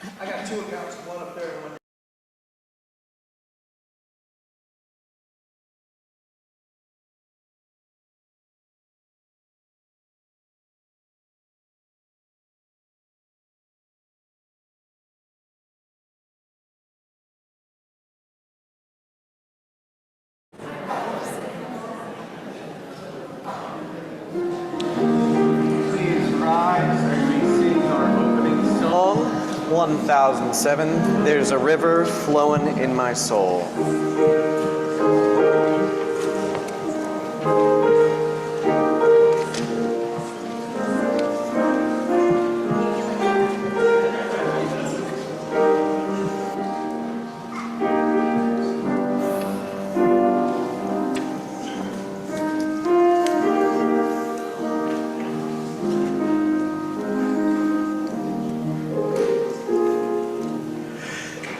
I got two accounts, one up there and one. Please rise as we sing our opening song, 1007, There's a River Flowing in My Soul.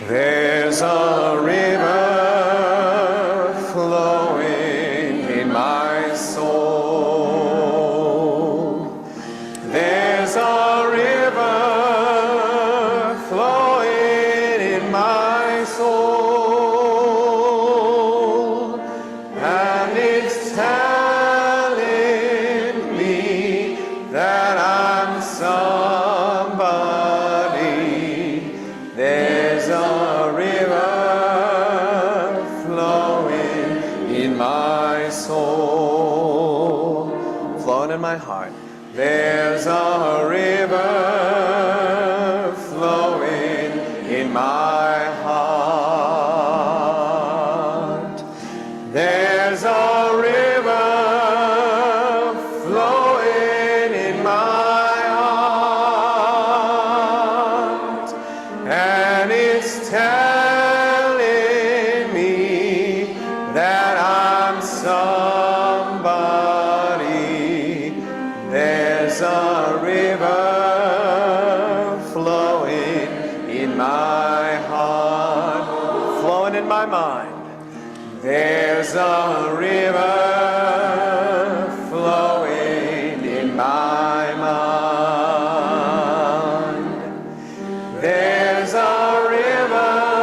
There's a river flowing in my soul. There's a river flowing in my soul, and it's telling me that I'm somebody. There's a river flowing in my soul, flowing in my heart. There's a river flowing in my heart. There's a river flowing in my heart, and it's telling me that I'm somebody. There's a river flowing in my heart, flowing in my mind. There's a river flowing in my mind. There's a river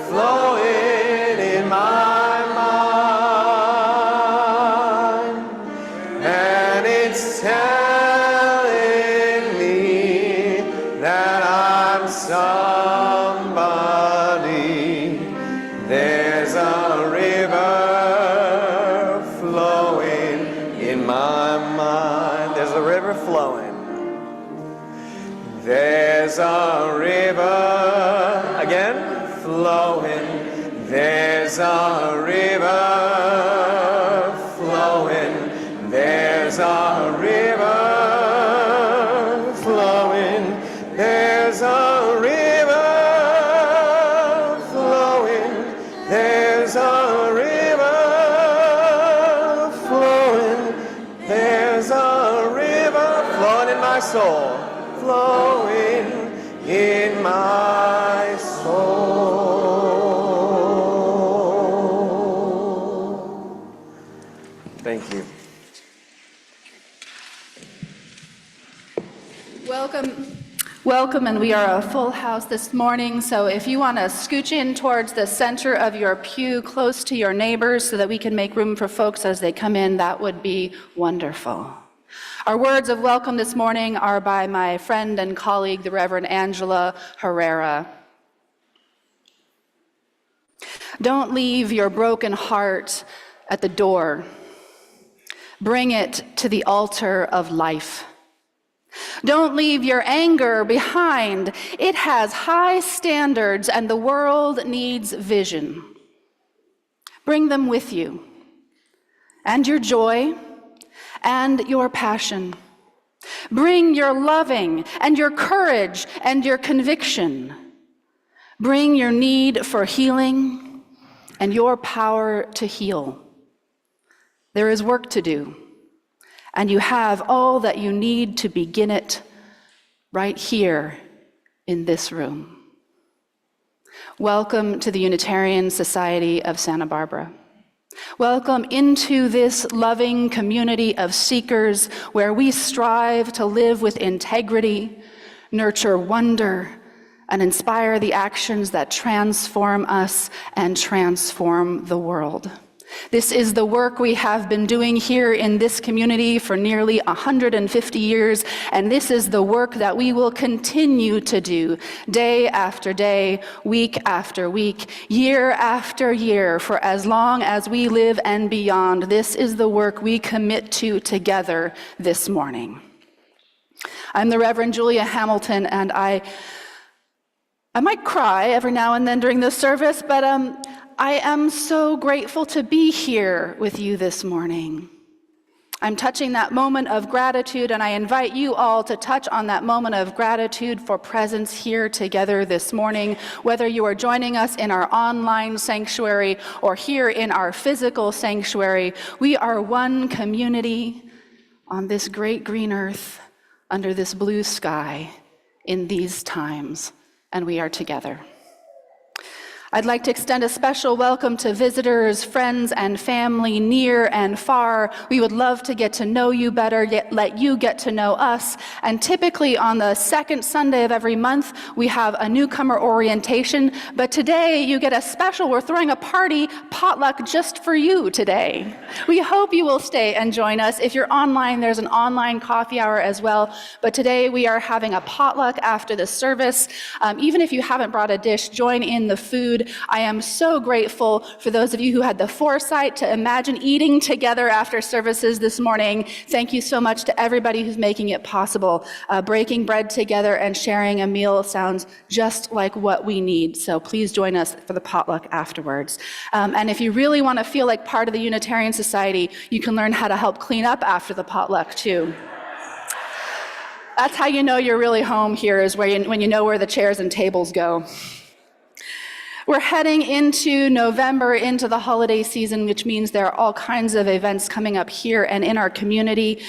flowing in my mind, and it's telling me that I'm somebody. There's a river flowing in my mind. There's a river flowing. There's a river, again, flowing. There's a river flowing. There's a river flowing. There's a river flowing. There's a river flowing. There's a river flowing in my soul. Flowing in my soul. Thank you. Welcome, and we are a full house this morning, so if you want to scooch in towards the center of your pew, close to your neighbors, so that we can make room for folks as they come in, that would be wonderful. Our words of welcome this morning are by my friend and colleague, the Reverend Angela Herrera. Don't leave your broken heart at the door. Bring it to the altar of life. Don't leave your anger behind. It has high standards and the world needs vision. Bring them with you, and your joy, and your passion. Bring your loving and your courage and your conviction. Bring your need for healing and your power to heal. There is work to do, and you have all that you need to begin it right here in this room. Welcome to the Unitarian Society of Santa Barbara. Welcome into this loving community of seekers where we strive to live with integrity, nurture wonder, and inspire the actions that transform us and transform the world. This is the work we have been doing here in this community for nearly 150 years, and this is the work that we will continue to do day after day, week after week, year after year, for as long as we live and beyond. This is the work we commit to together this morning. I'm the Reverend Julia Hamilton, and I might cry every now and then during this service, but I am so grateful to be here with you this morning. I'm touching that moment of gratitude, and I invite you all to touch on that moment of gratitude for presence here together this morning, whether you are joining us in our online sanctuary or here in our physical sanctuary. We are one community on this great green earth, under this blue sky, in these times, and we are together. I'd like to extend a special welcome to visitors, friends, and family near and far. We would love to get to know you better, let you get to know us. And typically on the second Sunday of every month, we have a newcomer orientation. But today you get a special, we're throwing a party, potluck, just for you today. We hope you will stay and join us. If you're online, there's an online coffee hour as well. But today we are having a potluck after the service. Even if you haven't brought a dish, join in the food. I am so grateful for those of you who had the foresight to imagine eating together after services this morning. Thank you so much to everybody who's making it possible. Breaking bread together and sharing a meal sounds just like what we need. So please join us for the potluck afterwards. And if you really want to feel like part of the Unitarian Society, you can learn how to help clean up after the potluck too. That's how you know you're really home here, is when you know where the chairs and tables go. We're heading into November, into the holiday season, which means there are all kinds of events coming up here and in our community.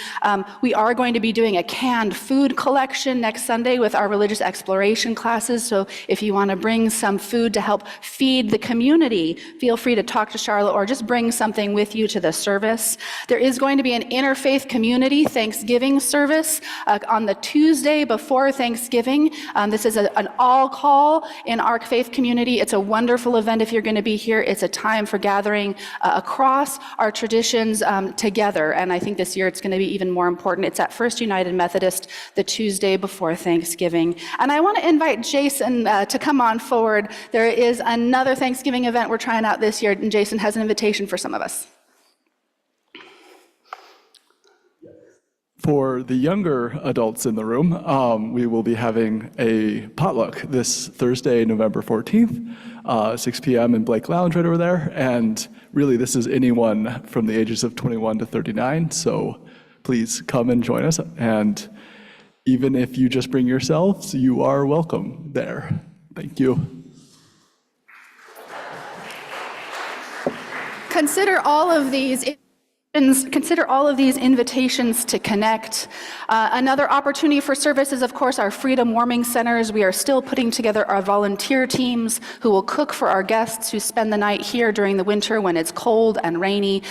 We are going to be doing a canned food collection next Sunday with our religious exploration classes. So if you want to bring some food to help feed the community, feel free to talk to Charlotte or just bring something with you to the service. There is going to be an interfaith community Thanksgiving service on the Tuesday before Thanksgiving. This is an all call in our faith community. It's a wonderful event if you're going to be here. It's a time for gathering across our traditions together, and I think this year it's going to be even more important. It's at First United Methodist the Tuesday before Thanksgiving. And I want to invite Jason to come on forward. There is another Thanksgiving event we're trying out this year, and Jason has an invitation for some of us. For the younger adults in the room, we will be having a potluck this Thursday, November 14th, 6 p.m. in Blake Lounge right over there. And really, this is anyone from the ages of 21 to 39. So please come and join us. And even if you just bring yourselves, you are welcome there. Thank you. Consider all of these invitations to connect. Another opportunity for service is, of course, our Freedom Warming Centers. We are still putting together our volunteer teams who will cook for our guests who spend the night here during the winter when it's cold and rainy.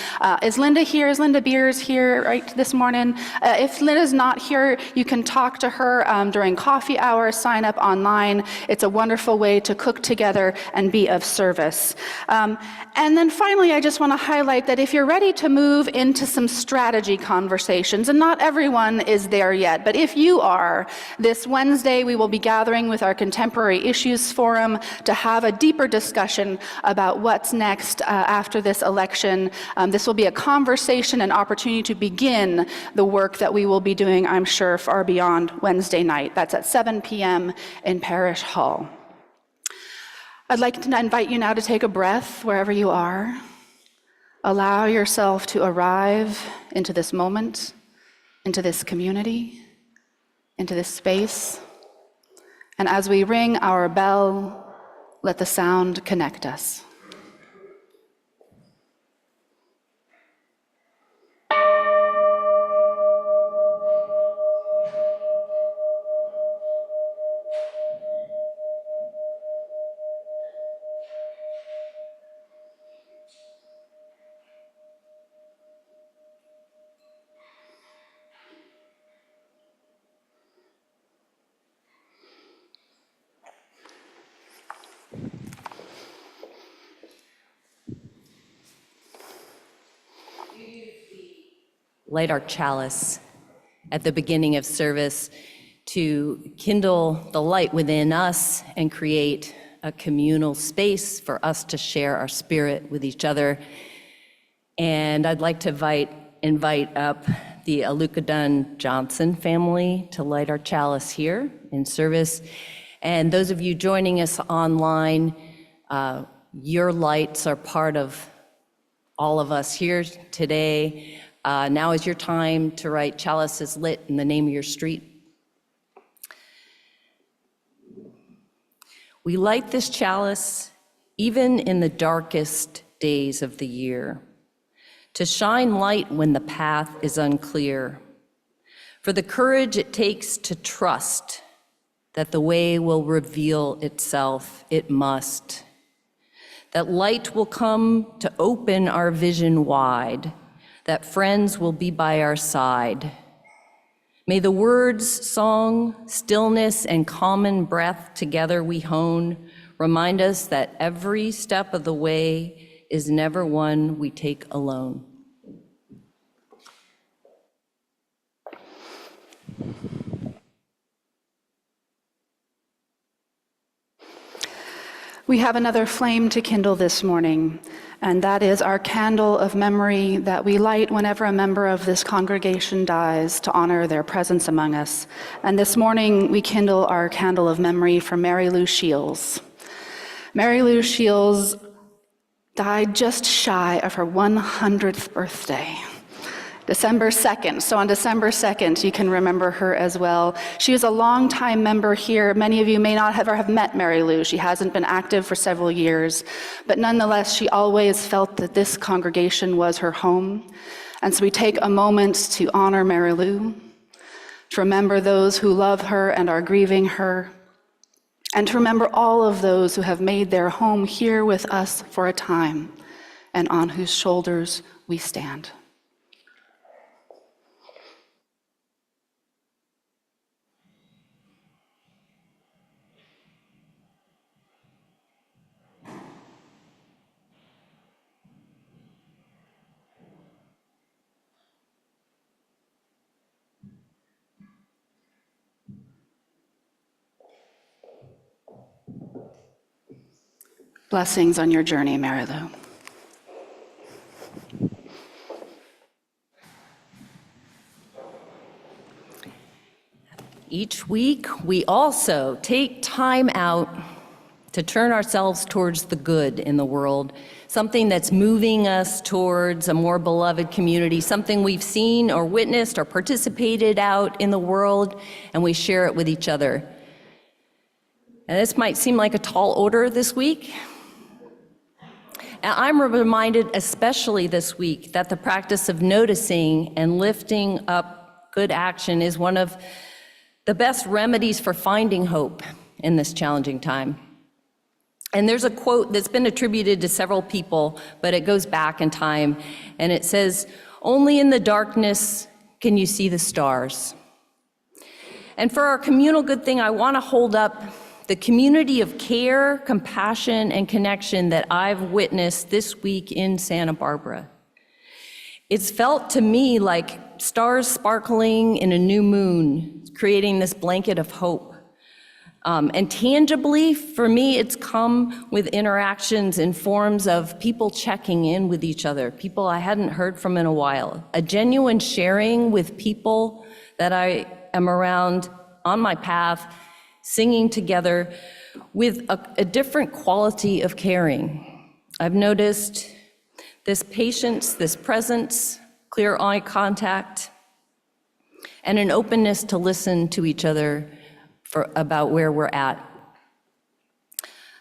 Is Linda here? Is Linda Beers here right this morning? If Linda's not here, you can talk to her during coffee hour, sign up online. It's a wonderful way to cook together and be of service. And then finally, I just want to highlight that if you're ready to move into some strategy conversations, and not everyone is there yet, but if you are, this Wednesday we will be gathering with our Contemporary Issues Forum to have a deeper discussion about what's next after this election. This will be a conversation and opportunity to begin the work that we will be doing, I'm sure, far beyond Wednesday night. That's at 7 p.m. in Parish Hall. I'd like to invite you now to take a breath wherever you are. Allow yourself to arrive into this moment, into this community, into this space. And as we ring our bell, let the sound connect us. light our chalice at the beginning of service to kindle the light within us and create a communal space for us to share our spirit with each other. And I'd like to invite up the Aluka Johnson family to light our chalice here in service. And those of you joining us online, your lights are part of all of us here today. Now is your time to write "Chalice is lit" in the name of your street. We light this chalice even in the darkest days of the year, to shine light when the path is unclear, for the courage it takes to trust that the way will reveal itself, it must, that light will come to open our vision wide, that friends will be by our side. May the words, song, stillness, and common breath together we hone remind us that every step of the way is never one we take alone. We have another flame to kindle this morning, and that is our candle of memory that we light whenever a member of this congregation dies to honor their presence among us. And this morning, we kindle our candle of memory for Mary Lou Shields. Mary Lou Shields died just shy of her 100th birthday. December 2nd. So on December 2nd, you can remember her as well. She was a longtime member here. Many of you may not ever have met Mary Lou. She hasn't been active for several years, but nonetheless, she always felt that this congregation was her home. And so we take a moment to honor Mary Lou, to remember those who love her and are grieving her, and to remember all of those who have made their home here with us for a time, and on whose shoulders we stand. Blessings on your journey, Mary Lou. Each week, we also take time out to turn ourselves towards the good in the world, something that's moving us towards a more beloved community, something we've seen or witnessed or participated out in the world, and we share it with each other. And this might seem like a tall order this week. And I'm reminded, especially this week, that the practice of noticing and lifting up good action is one of the best remedies for finding hope in this challenging time. And there's a quote that's been attributed to several people, but it goes back in time, and it says, "Only in the darkness can you see the stars." And for our communal good thing, I want to hold up the community of care, compassion, and connection that I've witnessed this week in Santa Barbara. It's felt to me like stars sparkling in a new moon, creating this blanket of hope. And tangibly, for me, it's come with interactions in forms of people checking in with each other, people I hadn't heard from in a while, a genuine sharing with people that I am around on my path, singing together with a different quality of caring. I've noticed this patience, this presence, clear eye contact, and an openness to listen to each other about where we're at.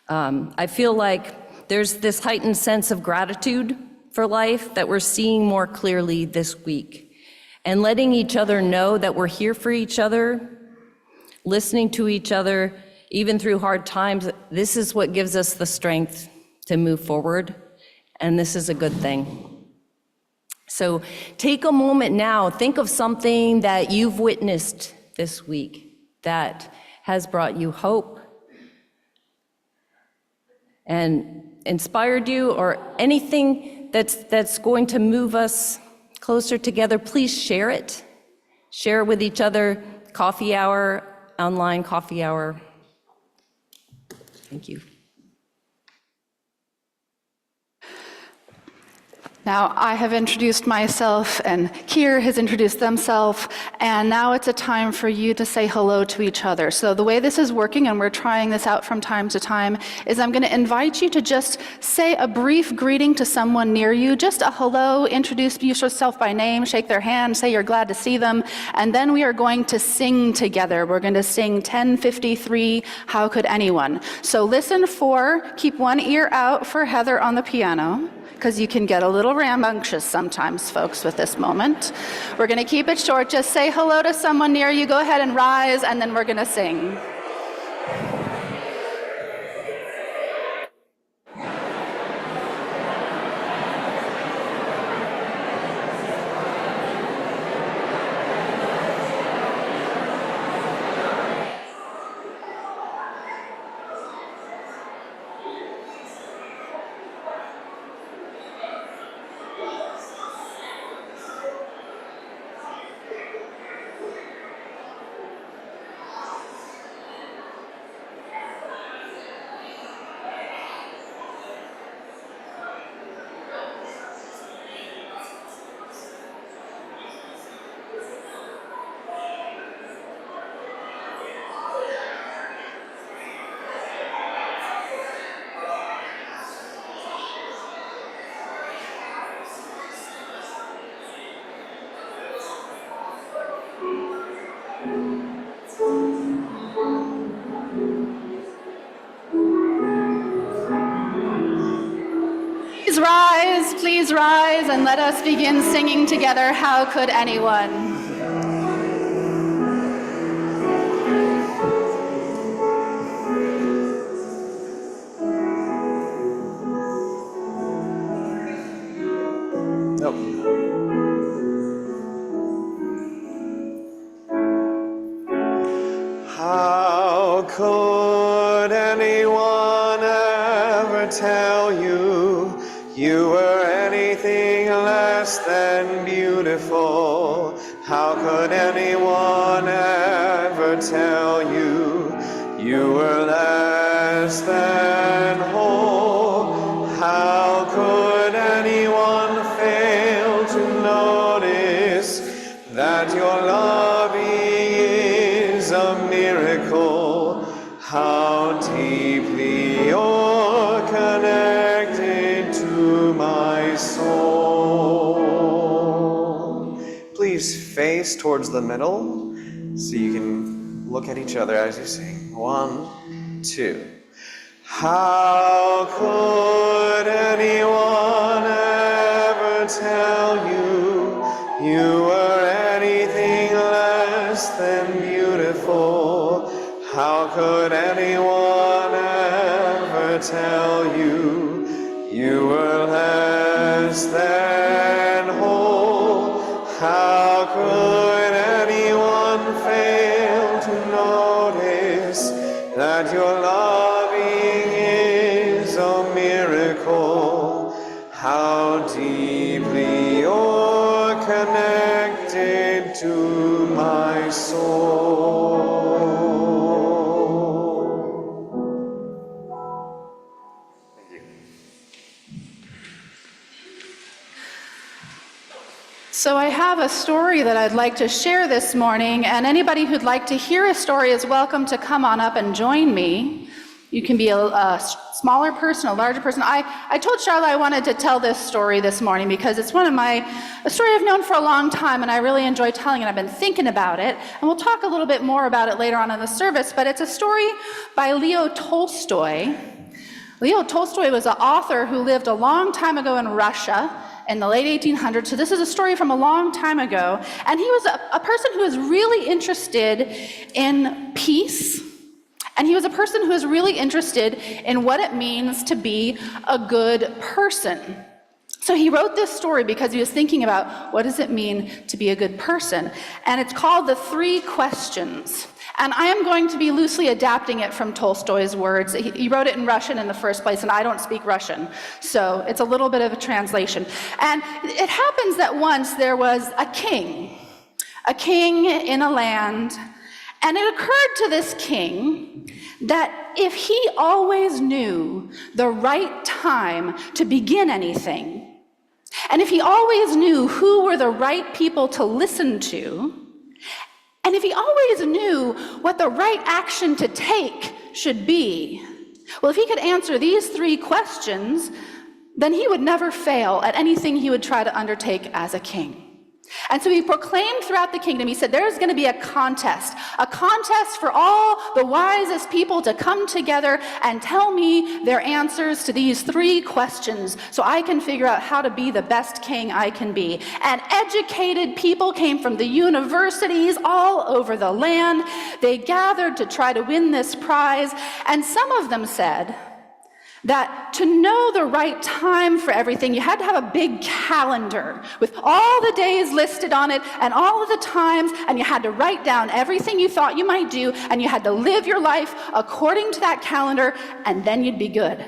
I feel like there's this heightened sense of gratitude for life that we're seeing more clearly this week, and letting each other know that we're here for each other, listening to each other, even through hard times. This is what gives us the strength to move forward, and this is a good thing. So take a moment now, think of something that you've witnessed this week that has brought you hope and inspired you, or anything that's going to move us closer together, please share it. Share it with each other. Coffee hour, online coffee hour. Thank you. Now, I have introduced myself, and Keir has introduced themselves, and now it's a time for you to say hello to each other. So the way this is working, and we're trying this out from time to time, is I'm going to invite you to just say a brief greeting to someone near you, just a hello, introduce yourself by name, shake their hand, say you're glad to see them, and then we are going to sing together. We're going to sing 1053, How Could Anyone? So listen for, keep one ear out for Heather on the piano, because you can get a little rambunctious sometimes, folks, with this moment. We're going to keep it short. Just say hello to someone near you. Go ahead and rise, and then we're going to sing. Please rise, and let us begin singing together, How Could Anyone? How could anyone ever tell you you were anything less than beautiful? How could anyone ever tell you you were less than whole? How could anyone fail to notice that your loving is a miracle? How deeply you're connected to my soul. Please face towards the middle so you can look at each other as you sing. 1, 2. How could anyone ever tell you you were anything less than beautiful? How could anyone ever tell you you were less than whole? How could anyone fail to notice that your loving is a miracle? How deeply you're connected to my soul. So I have a story that I'd like to share this morning, and anybody who'd like to hear a story is welcome to come on up and join me. You can be a smaller person, a larger person. I told Charlotte I wanted to tell this story this morning because it's a story I've known for a long time, and I really enjoy telling it. I've been thinking about it, and we'll talk a little bit more about it later on in the service, but it's a story by Leo Tolstoy. Leo Tolstoy was an author who lived a long time ago in Russia in the late 1800s. So this is a story from a long time ago. And he was a person who was really interested in peace. And he was a person who was really interested in what it means to be a good person. So he wrote this story because he was thinking about what does it mean to be a good person. And it's called The Three Questions. And I am going to be loosely adapting it from Tolstoy's words. He wrote it in Russian in the first place, and I don't speak Russian, so it's a little bit of a translation. And it happens that once there was a king in a land, and it occurred to this king that if he always knew the right time to begin anything, and if he always knew who were the right people to listen to, and if he always knew what the right action to take should be, well, if he could answer these 3 questions, then he would never fail at anything he would try to undertake as a king. And so he proclaimed throughout the kingdom, he said, there's going to be a contest for all the wisest people to come together and tell me their answers to these 3 questions so I can figure out how to be the best king I can be. And educated people came from the universities all over the land. They gathered to try to win this prize, and some of them said that to know the right time for everything, you had to have a big calendar with all the days listed on it and all of the times, and you had to write down everything you thought you might do, and you had to live your life according to that calendar, and then you'd be good.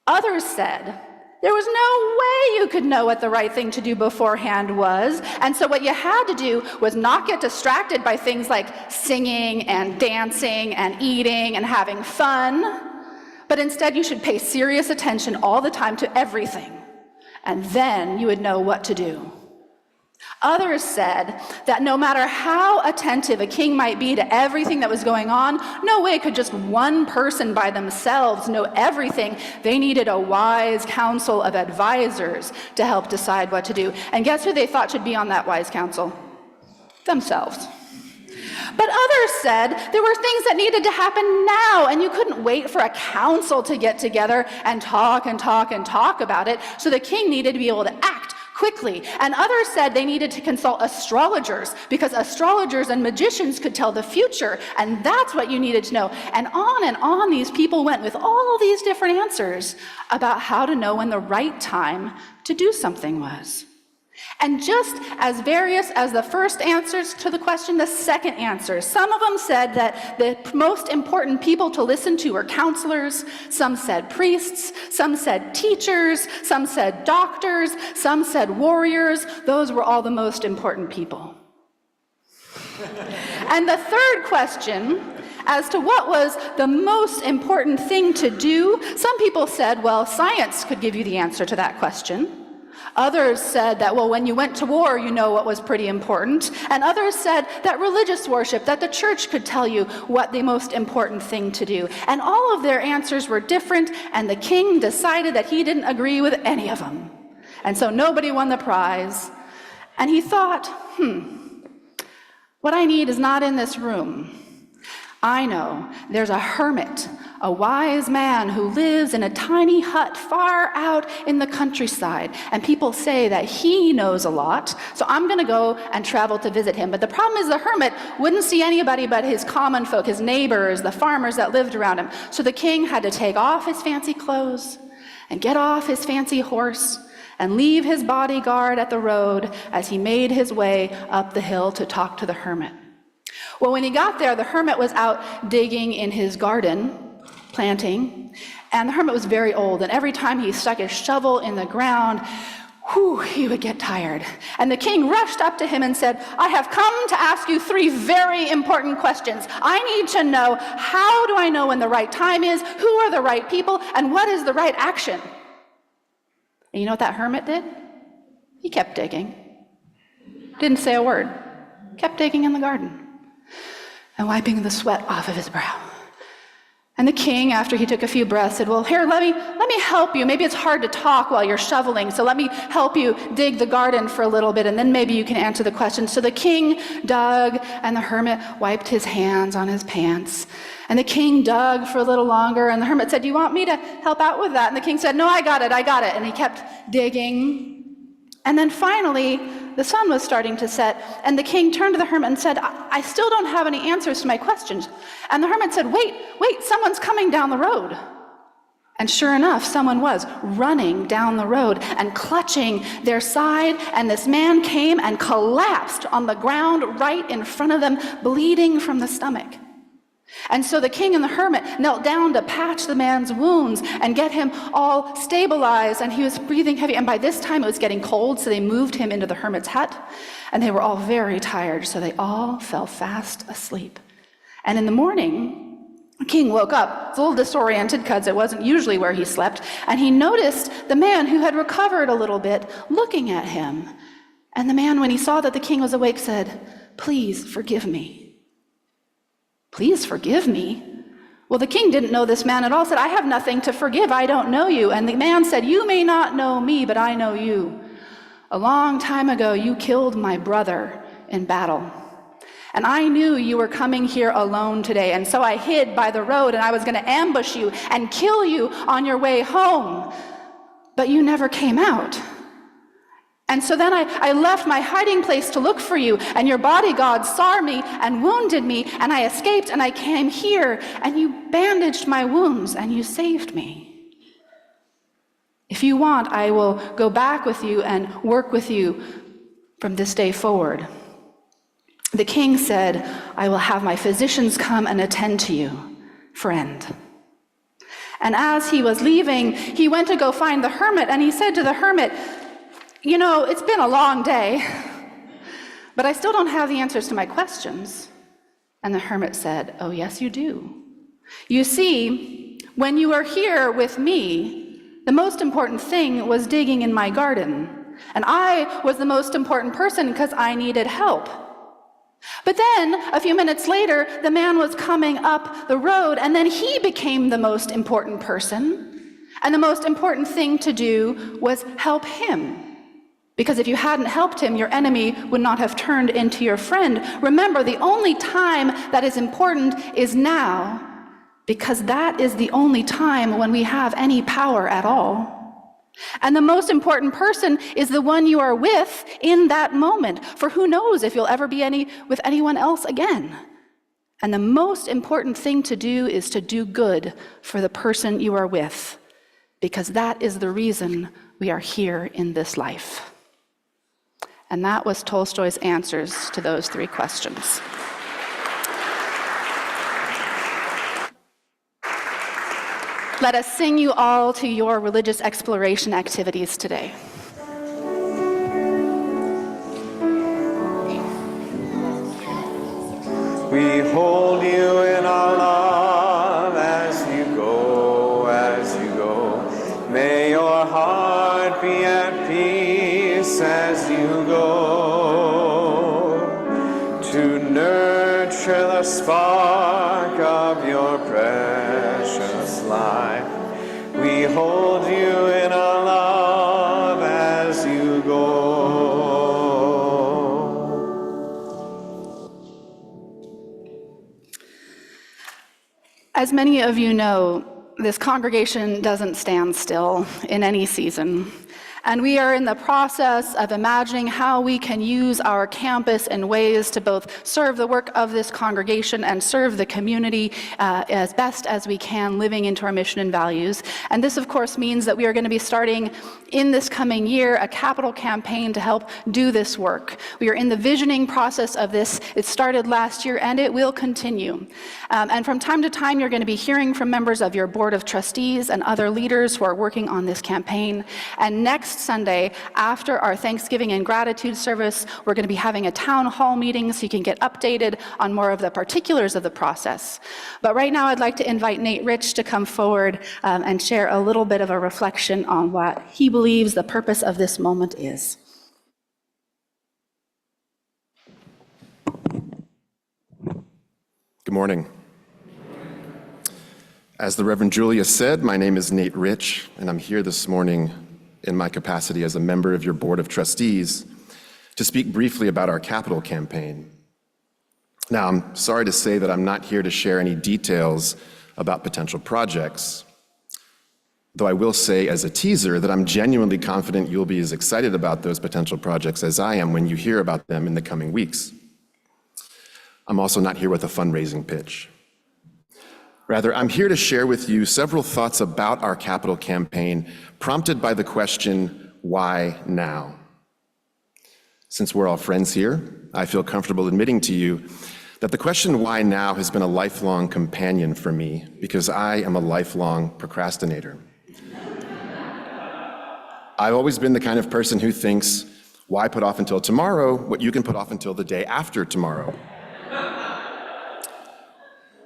Others said there was no way you could know what the right thing to do beforehand was, and so what you had to do was not get distracted by things like singing and dancing and eating and having fun, but instead you should pay serious attention all the time to everything, and then you would know what to do. Others said that no matter how attentive a king might be to everything that was going on, no way could just one person by themselves know everything. They needed a wise council of advisors to help decide what to do. And guess who they thought should be on that wise council? Themselves. But others said there were things that needed to happen now, and you couldn't wait for a council to get together and talk about it, so the king needed to be able to act quickly. And others said they needed to consult astrologers, because astrologers and magicians could tell the future, and that's what you needed to know. And on these people went with all these different answers about how to know when the right time to do something was. And just as various as the first answers to the question, the second answers. Some of them said that the most important people to listen to were counselors, some said priests, some said teachers, some said doctors, some said warriors. Those were all the most important people. And the third question, as to what was the most important thing to do, some people said, well, science could give you the answer to that question. Others said that, well, when you went to war, you know what was pretty important. And others said that religious worship, that the church could tell you what the most important thing to do. And all of their answers were different, and the king decided that he didn't agree with any of them. And so nobody won the prize. And he thought, what I need is not in this room. I know there's a hermit, a wise man who lives in a tiny hut far out in the countryside, and people say that he knows a lot, so I'm going to go and travel to visit him. But the problem is the hermit wouldn't see anybody but his common folk, his neighbors, the farmers that lived around him. So the king had to take off his fancy clothes and get off his fancy horse and leave his bodyguard at the road as he made his way up the hill to talk to the hermit. Well, when he got there, the hermit was out digging in his garden, planting, and the hermit was very old, and every time he stuck his shovel in the ground, he would get tired. And the king rushed up to him and said, I have come to ask you 3 very important questions. I need to know, how do I know when the right time is, who are the right people, and what is the right action? And you know what that hermit did? He kept digging. Didn't say a word. Kept digging in the garden and wiping the sweat off of his brow. And the king, after he took a few breaths, said, well, here, let me help you. Maybe it's hard to talk while you're shoveling, so let me help you dig the garden for a little bit, and then maybe you can answer the question. So the king dug, and the hermit wiped his hands on his pants. And the king dug for a little longer, and the hermit said, do you want me to help out with that? And the king said, no, I got it. And he kept digging. And then finally, the sun was starting to set, and the king turned to the hermit and said, I still don't have any answers to my questions. And the hermit said, wait, someone's coming down the road. And sure enough, someone was running down the road and clutching their side, and this man came and collapsed on the ground right in front of them, bleeding from the stomach. And so the king and the hermit knelt down to patch the man's wounds and get him all stabilized, and he was breathing heavy. And by this time it was getting cold, so they moved him into the hermit's hut, and they were all very tired, so they all fell fast asleep. And in the morning, the king woke up, a little disoriented because it wasn't usually where he slept, and he noticed the man who had recovered a little bit looking at him. And the man, when he saw that the king was awake, said, "Please forgive me." "Please forgive me?" Well, the king didn't know this man at all, said, "I have nothing to forgive, I don't know you." And the man said, "You may not know me, but I know you. A long time ago, you killed my brother in battle. And I knew you were coming here alone today, and so I hid by the road, and I was going to ambush you and kill you on your way home. But you never came out. And so then I left my hiding place to look for you, and your bodyguards saw me and wounded me, and I escaped, and I came here, and you bandaged my wounds, and you saved me. If you want, I will go back with you and work with you from this day forward." The king said, "I will have my physicians come and attend to you, friend." And as he was leaving, he went to go find the hermit, and he said to the hermit, "You know, it's been a long day, but I still don't have the answers to my questions." And the hermit said, "Oh, yes, you do. You see, when you were here with me, the most important thing was digging in my garden, and I was the most important person because I needed help. But then, a few minutes later, the man was coming up the road, and then he became the most important person, and the most important thing to do was help him. Because if you hadn't helped him, your enemy would not have turned into your friend. Remember, the only time that is important is now, because that is the only time when we have any power at all. And the most important person is the one you are with in that moment, for who knows if you'll ever be with anyone else again. And the most important thing to do is to do good for the person you are with, because that is the reason we are here in this life." And that was Tolstoy's answers to those three questions. Let us sing you all to your religious exploration activities today. We hold you in our love as you go, as you go. May your heart be at peace as you go, to nurture the spark of your precious life. We hold you in our love as you go. As many of you know, this congregation doesn't stand still in any season. And we are in the process of imagining how we can use our campus in ways to both serve the work of this congregation and serve the community as best as we can, living into our mission and values. And this, of course, means that we are going to be starting in this coming year a capital campaign to help do this work. We are in the visioning process of this. It started last year, and it will continue. And from time to time, you're going to be hearing from members of your board of trustees and other leaders who are working on this campaign. And next Sunday, after our Thanksgiving and gratitude service, we're going to be having a town hall meeting so you can get updated on more of the particulars of the process. But right now, I'd like to invite Nate Rich to come forward and share a little bit of a reflection on what he believes the purpose of this moment is. Good morning. As the Reverend Julia said, my name is Nate Rich, and I'm here this morning in my capacity as a member of your Board of Trustees to speak briefly about our capital campaign. Now, I'm sorry to say that I'm not here to share any details about potential projects, though I will say as a teaser that I'm genuinely confident you'll be as excited about those potential projects as I am when you hear about them in the coming weeks. I'm also not here with a fundraising pitch. Rather, I'm here to share with you several thoughts about our capital campaign, prompted by the question, why now? Since we're all friends here, I feel comfortable admitting to you that the question why now has been a lifelong companion for me because I am a lifelong procrastinator. I've always been the kind of person who thinks, why put off until tomorrow what you can put off until the day after tomorrow?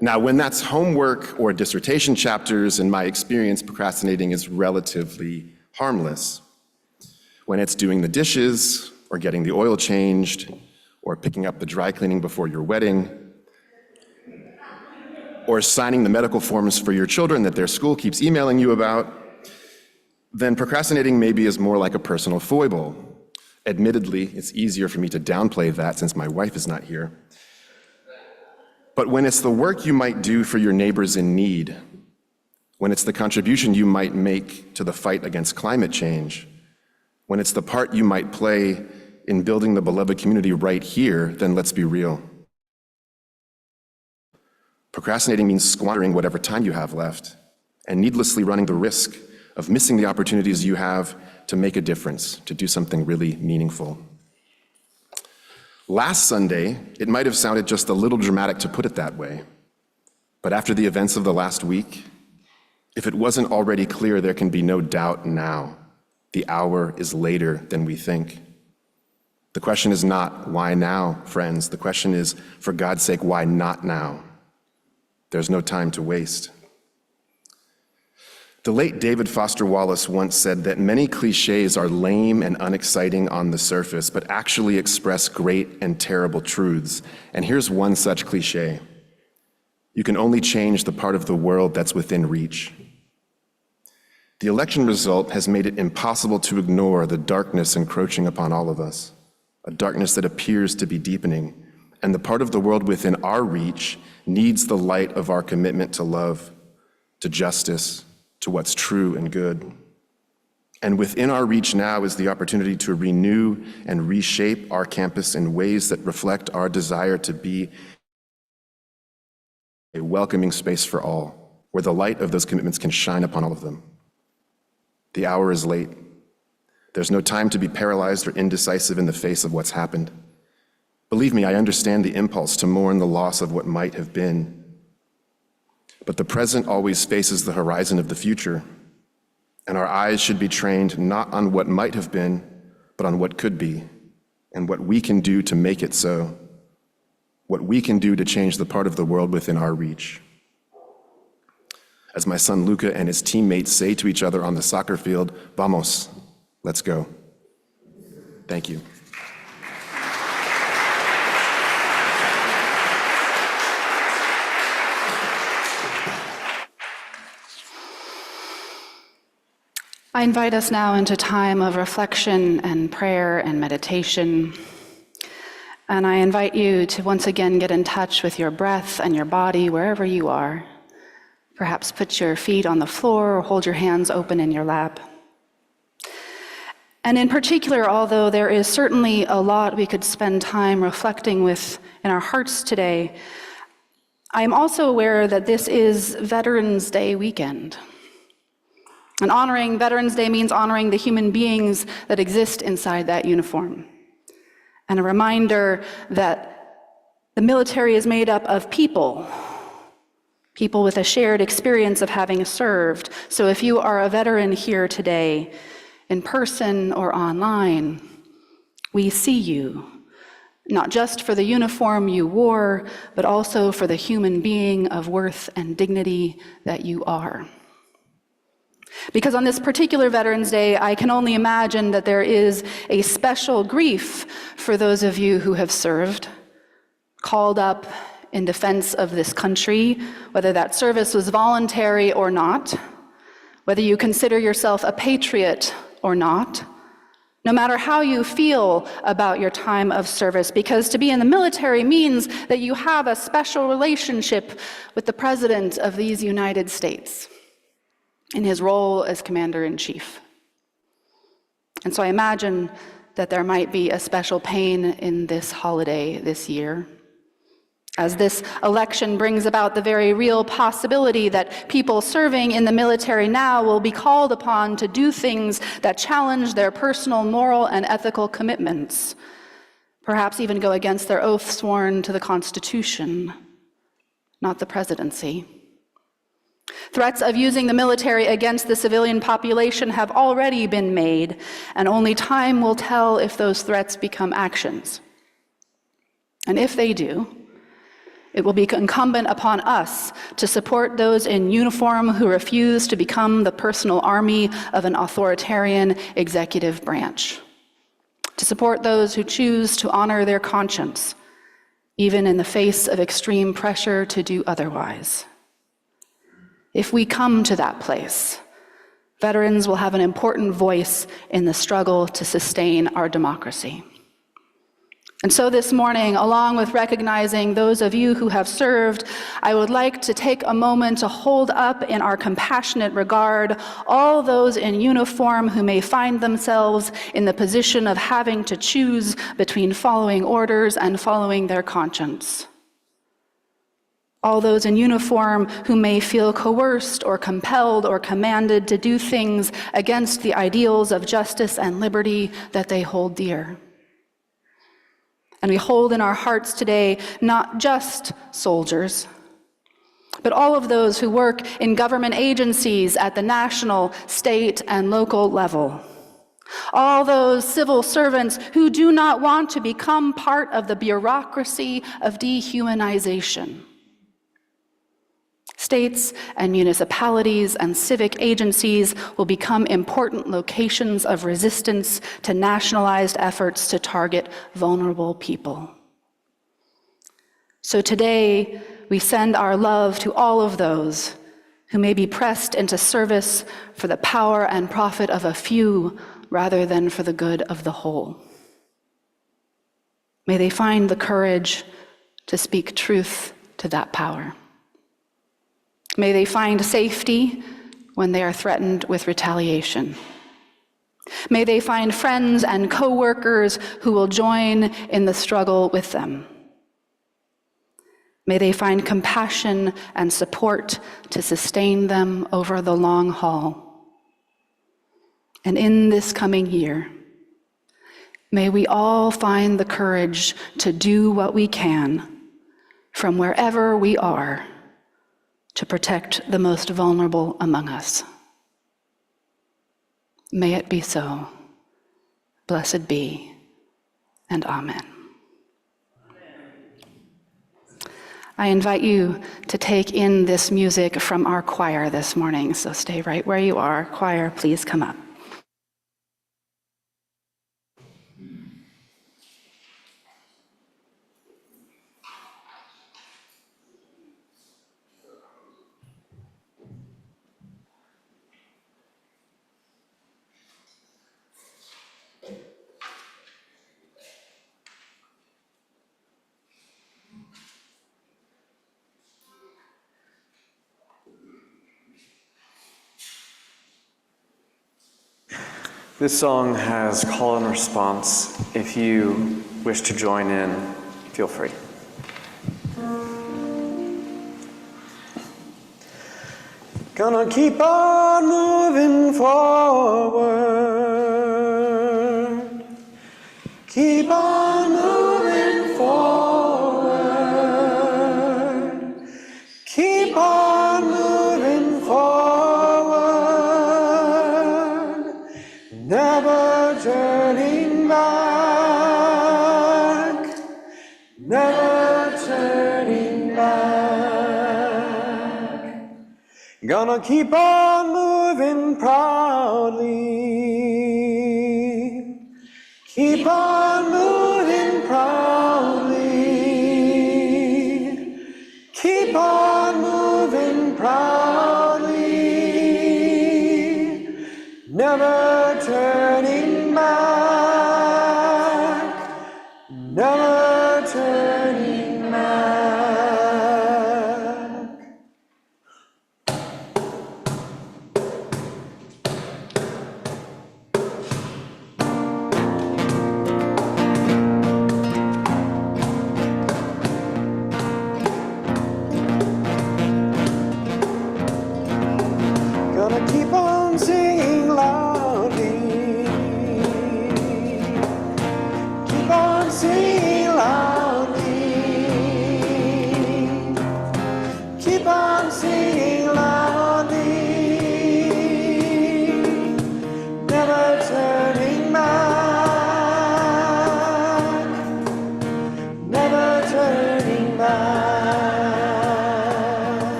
Now, when that's homework or dissertation chapters, in my experience, procrastinating is relatively harmless. When it's doing the dishes, or getting the oil changed, or picking up the dry cleaning before your wedding, or signing the medical forms for your children that their school keeps emailing you about, then procrastinating maybe is more like a personal foible. Admittedly, it's easier for me to downplay that since my wife is not here. But when it's the work you might do for your neighbors in need, when it's the contribution you might make to the fight against climate change, when it's the part you might play in building the beloved community right here, then let's be real. Procrastinating means squandering whatever time you have left and needlessly running the risk of missing the opportunities you have to make a difference, to do something really meaningful. Last Sunday, it might have sounded just a little dramatic to put it that way, but after the events of the last week, if it wasn't already clear, there can be no doubt now. The hour is later than we think. The question is not, why now, friends? The question is, for God's sake, why not now? There's no time to waste. The late David Foster Wallace once said that many cliches are lame and unexciting on the surface, but actually express great and terrible truths. And here's one such cliche. You can only change the part of the world that's within reach. The election result has made it impossible to ignore the darkness encroaching upon all of us, a darkness that appears to be deepening, and the part of the world within our reach needs the light of our commitment to love, to justice, to what's true and good. And within our reach now is the opportunity to renew and reshape our campus in ways that reflect our desire to be a welcoming space for all, where the light of those commitments can shine upon all of them. The hour is late. There's no time to be paralyzed or indecisive in the face of what's happened. Believe me, I understand the impulse to mourn the loss of what might have been. But the present always faces the horizon of the future, and our eyes should be trained not on what might have been, but on what could be, and what we can do to make it so, what we can do to change the part of the world within our reach. As my son Luca and his teammates say to each other on the soccer field, vamos, let's go. Thank you. I invite us now into time of reflection and prayer and meditation. And I invite you to once again get in touch with your breath and your body wherever you are. Perhaps put your feet on the floor or hold your hands open in your lap. And in particular, although there is certainly a lot we could spend time reflecting with in our hearts today, I am also aware that this is Veterans Day weekend. And honoring Veterans Day means honoring the human beings that exist inside that uniform. And a reminder that the military is made up of people with a shared experience of having served. So if you are a veteran here today, in person or online, we see you, not just for the uniform you wore, but also for the human being of worth and dignity that you are. Because on this particular Veterans Day, I can only imagine that there is a special grief for those of you who have served, called up in defense of this country, whether that service was voluntary or not, whether you consider yourself a patriot or not, no matter how you feel about your time of service, because to be in the military means that you have a special relationship with the President of these United States in his role as Commander-in-Chief. And so I imagine that there might be a special pain in this holiday this year. as this election brings about the very real possibility that people serving in the military now will be called upon to do things that challenge their personal moral and ethical commitments, perhaps even go against their oath sworn to the Constitution, not the presidency. Threats of using the military against the civilian population have already been made, and only time will tell if those threats become actions. And if they do, it will be incumbent upon us to support those in uniform who refuse to become the personal army of an authoritarian executive branch, to support those who choose to honor their conscience, even in the face of extreme pressure to do otherwise. If we come to that place, veterans will have an important voice in the struggle to sustain our democracy. And so this morning, along with recognizing those of you who have served, I would like to take a moment to hold up in our compassionate regard all those in uniform who may find themselves in the position of having to choose between following orders and following their conscience. All those in uniform who may feel coerced or compelled or commanded to do things against the ideals of justice and liberty that they hold dear. And we hold in our hearts today not just soldiers, but all of those who work in government agencies at the national, state, and local level. All those civil servants who do not want to become part of the bureaucracy of dehumanization. States and municipalities and civic agencies will become important locations of resistance to nationalized efforts to target vulnerable people. So today, we send our love to all of those who may be pressed into service for the power and profit of a few rather than for the good of the whole. May they find the courage to speak truth to that power. May they find safety when they are threatened with retaliation. May they find friends and co-workers who will join in the struggle with them. May they find compassion and support to sustain them over the long haul. And in this coming year, may we all find the courage to do what we can from wherever we are to protect the most vulnerable among us. May it be so. Blessed be, and amen. I invite you to take in this music from our choir this morning, so stay right where you are. Choir, please come up. This song has call and response. If you wish to join in, feel free. Gonna keep on moving forward. Keep on moving forward. Keep on moving forward. Never turning back. Never turning back. Gonna keep on moving proudly. Keep on moving proudly. Keep on moving proudly. Never turning back. Never turning back.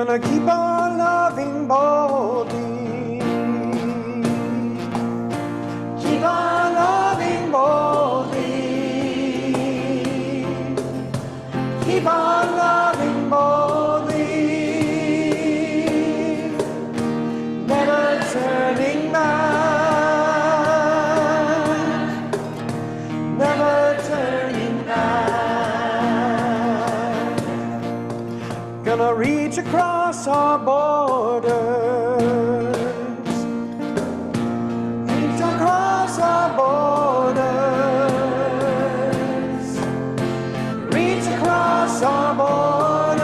Gonna keep on loving boldly. Keep on loving boldly. Keep on loving boldly. Never turning back. Never turning back. Gonna reach across our borders. Reach across our borders. Reach across our borders.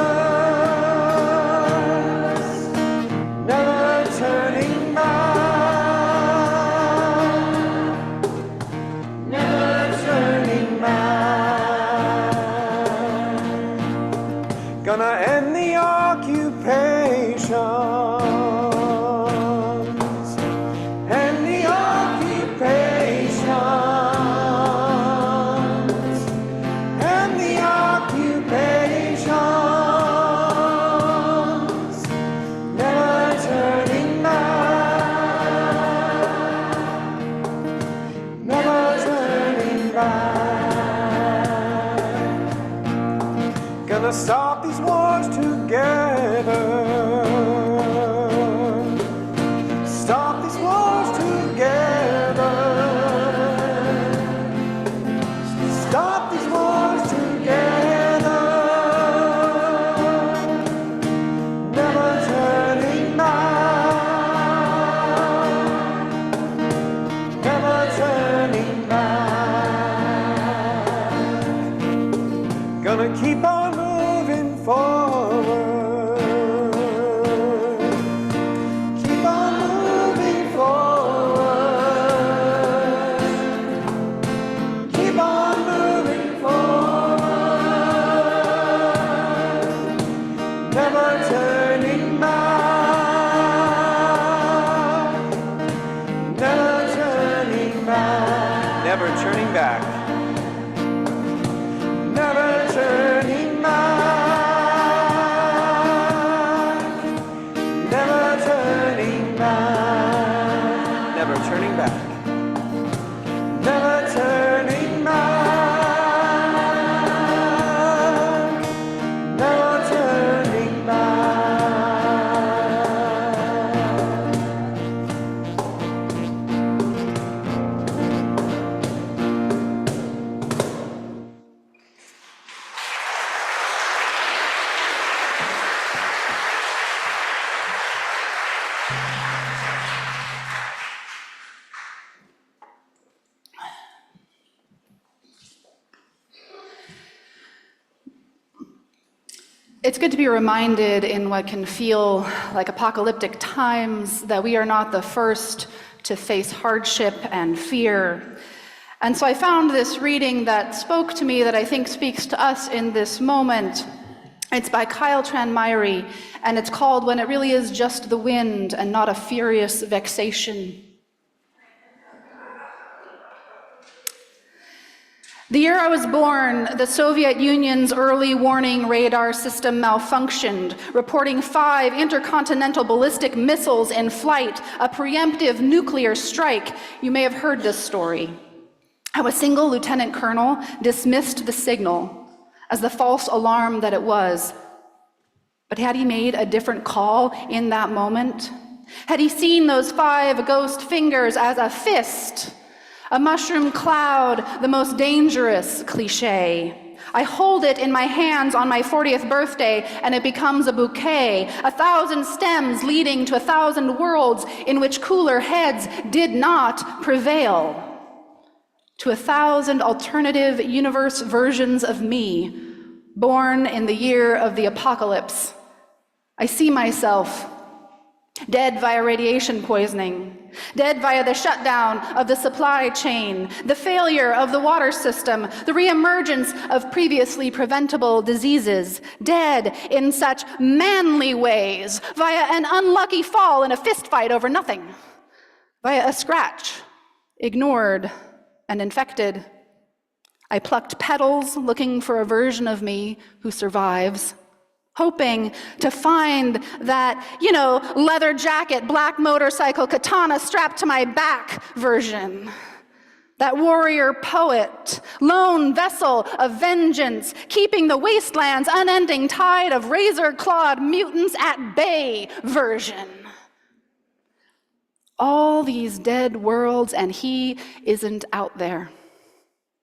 Never turning back. Never turning back. Gonna end the occupations. End the occupations. End the occupations. Never turning back. Never turning back. Gonna stop these wars together. Stop these wars together. Stop these wars together. Never turning back. Never turning back. Gonna keep on moving forward. Keep on moving forward. Keep on moving forward. Never turning back. Never turning back. Never turning back. Never turning back. Never turning back. Never turning back. Never turning back. Never turning It's good to be reminded in what can feel like apocalyptic times that we are not the first to face hardship and fear. And so I found this reading that spoke to me that I think speaks to us in this moment. It's by Kyle Tranmere, and it's called When It Really Is Just the Wind and Not a Furious Vexation. The year I was born, the Soviet Union's early warning radar system malfunctioned, reporting 5 intercontinental ballistic missiles in flight, a preemptive nuclear strike. You may have heard this story. How a single lieutenant colonel dismissed the signal as the false alarm that it was. But had he made a different call in that moment? Had he seen those 5 ghost fingers as a fist? A mushroom cloud, the most dangerous cliche. I hold it in my hands on my 40th birthday, and it becomes a bouquet, 1,000 stems leading to 1,000 worlds in which cooler heads did not prevail. To 1,000 alternative universe versions of me, born in the year of the apocalypse. I see myself dead via radiation poisoning, dead via the shutdown of the supply chain, the failure of the water system, the reemergence of previously preventable diseases, dead in such manly ways, via an unlucky fall in a fistfight over nothing, via a scratch, ignored and infected. I plucked petals looking for a version of me who survives. hoping to find that, leather jacket, black motorcycle, katana strapped to my back version. That warrior poet, lone vessel of vengeance, keeping the wasteland's unending tide of razor-clawed mutants at bay version. All these dead worlds, and he isn't out there.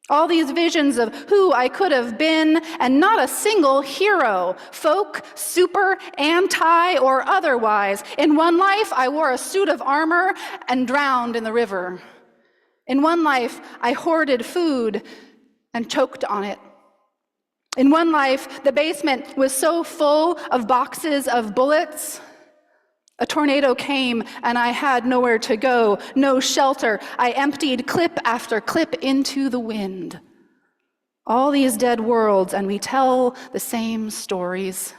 All these visions of who I could have been, and not a single hero, folk, super, anti, or otherwise. In one life, I wore a suit of armor and drowned in the river. In one life, I hoarded food and choked on it. In one life, the basement was so full of boxes of bullets. A tornado came and I had nowhere to go, no shelter. I emptied clip after clip into the wind. All these dead worlds, and we tell the same stories.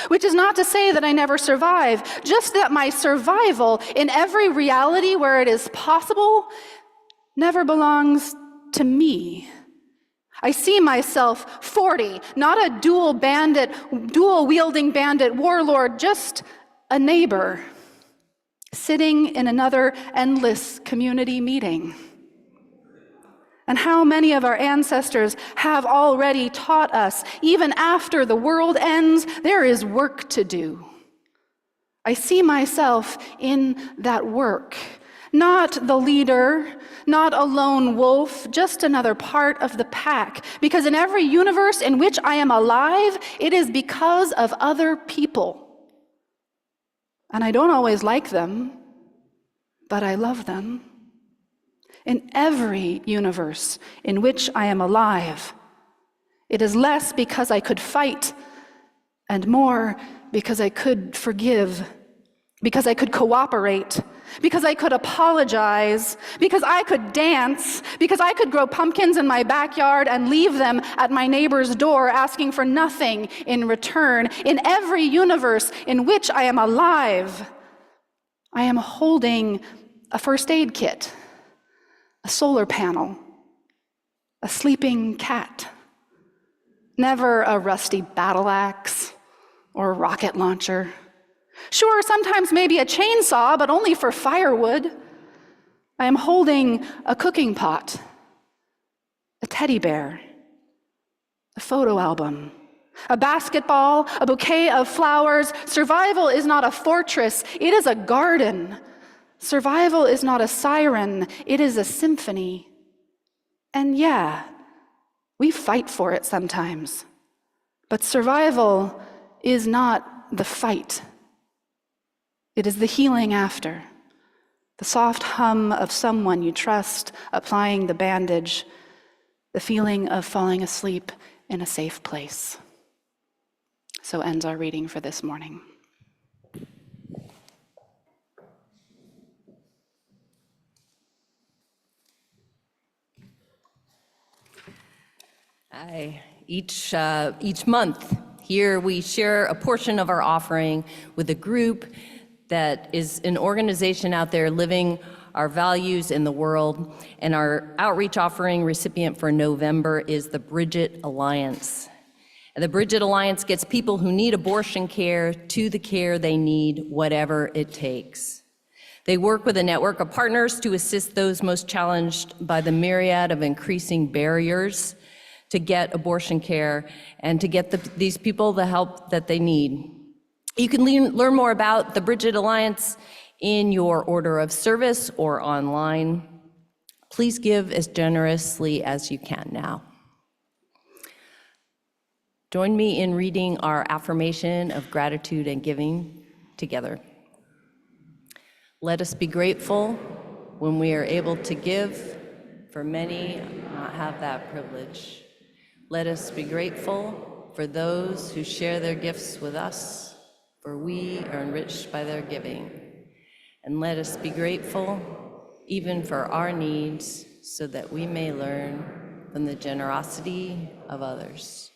Which is not to say that I never survive, just that my survival in every reality where it is possible never belongs to me. I see myself 40, not a dual-wielding bandit warlord, just a neighbor sitting in another endless community meeting. And how many of our ancestors have already taught us, even after the world ends, there is work to do. I see myself in that work, not the leader, not a lone wolf, just another part of the pack. Because in every universe in which I am alive, it is because of other people. And I don't always like them, but I love them. In every universe in which I am alive, it is less because I could fight and more because I could forgive, because I could cooperate, because I could apologize, because I could dance, because I could grow pumpkins in my backyard and leave them at my neighbor's door asking for nothing in return. In every universe in which I am alive, I am holding a first aid kit, a solar panel, a sleeping cat, never a rusty battle axe or a rocket launcher. Sure, sometimes maybe a chainsaw, but only for firewood. I am holding a cooking pot, a teddy bear, a photo album, a basketball, a bouquet of flowers. Survival is not a fortress, it is a garden. Survival is not a siren, it is a symphony. And yeah, we fight for it sometimes. But survival is not the fight. It is the healing after, the soft hum of someone you trust applying the bandage, the feeling of falling asleep in a safe place. So ends our reading for this morning. Each month here we share a portion of our offering with a group that is an organization out there living our values in the world. And our outreach offering recipient for November is the Bridget Alliance. And the Bridget Alliance gets people who need abortion care to the care they need, whatever it takes. They work with a network of partners to assist those most challenged by the myriad of increasing barriers to get abortion care and to get these people the help that they need. You can learn more about the Bridget Alliance in your order of service or online. Please give as generously as you can now. Join me in reading our affirmation of gratitude and giving together. Let us be grateful when we are able to give, for many not have that privilege. Let us be grateful for those who share their gifts with us, for we are enriched by their giving. And let us be grateful even for our needs, so that we may learn from the generosity of others.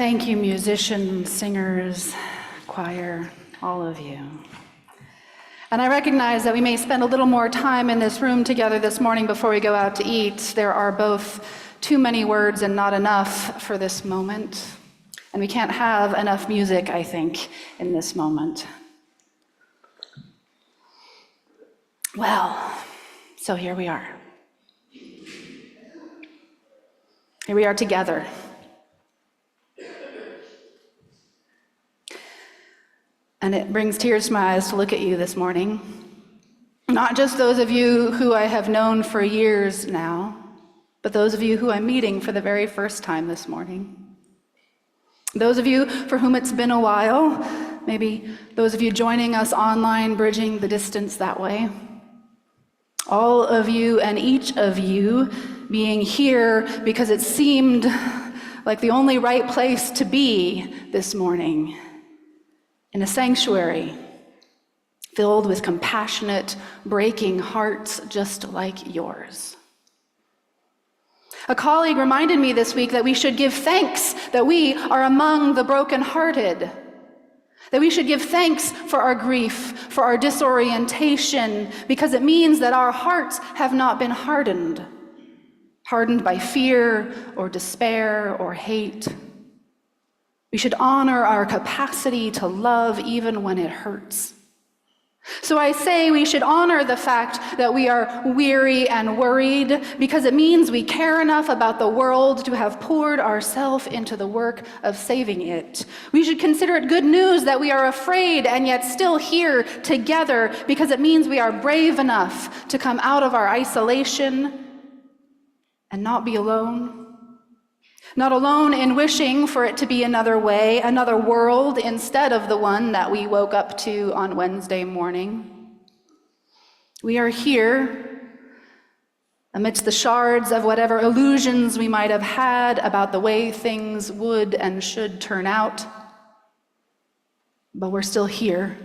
Thank you, musicians, singers, choir, all of you. And I recognize that we may spend a little more time in this room together this morning before we go out to eat. There are both too many words and not enough for this moment. And we can't have enough music, I think, in this moment. Well, so here we are. Here we are together. And it brings tears to my eyes to look at you this morning. Not just those of you who I have known for years now, but those of you who I'm meeting for the very first time this morning. Those of you for whom it's been a while, maybe those of you joining us online, bridging the distance that way. All of you and each of you being here because it seemed like the only right place to be this morning. In a sanctuary filled with compassionate, breaking hearts just like yours. A colleague reminded me this week that we should give thanks that we are among the brokenhearted, that we should give thanks for our grief, for our disorientation, because it means that our hearts have not been hardened by fear or despair or hate. We should honor our capacity to love even when it hurts. So I say we should honor the fact that we are weary and worried because it means we care enough about the world to have poured ourselves into the work of saving it. We should consider it good news that we are afraid and yet still here together because it means we are brave enough to come out of our isolation and not be alone. Not alone in wishing for it to be another way, another world instead of the one that we woke up to on Wednesday morning. We are here amidst the shards of whatever illusions we might have had about the way things would and should turn out. But we're still here.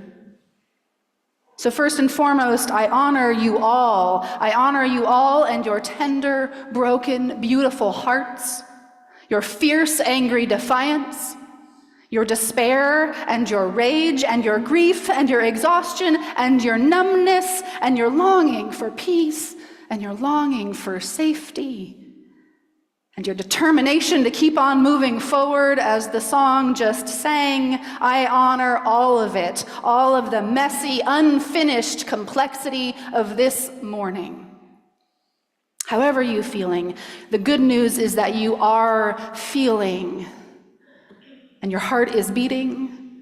So first and foremost, I honor you all. I honor you all and your tender, broken, beautiful hearts. Your fierce, angry defiance, your despair and your rage and your grief and your exhaustion and your numbness and your longing for peace and your longing for safety and your determination to keep on moving forward as the song just sang. I honor all of it, all of the messy, unfinished complexity of this morning. However you're feeling, the good news is that you are feeling, and your heart is beating,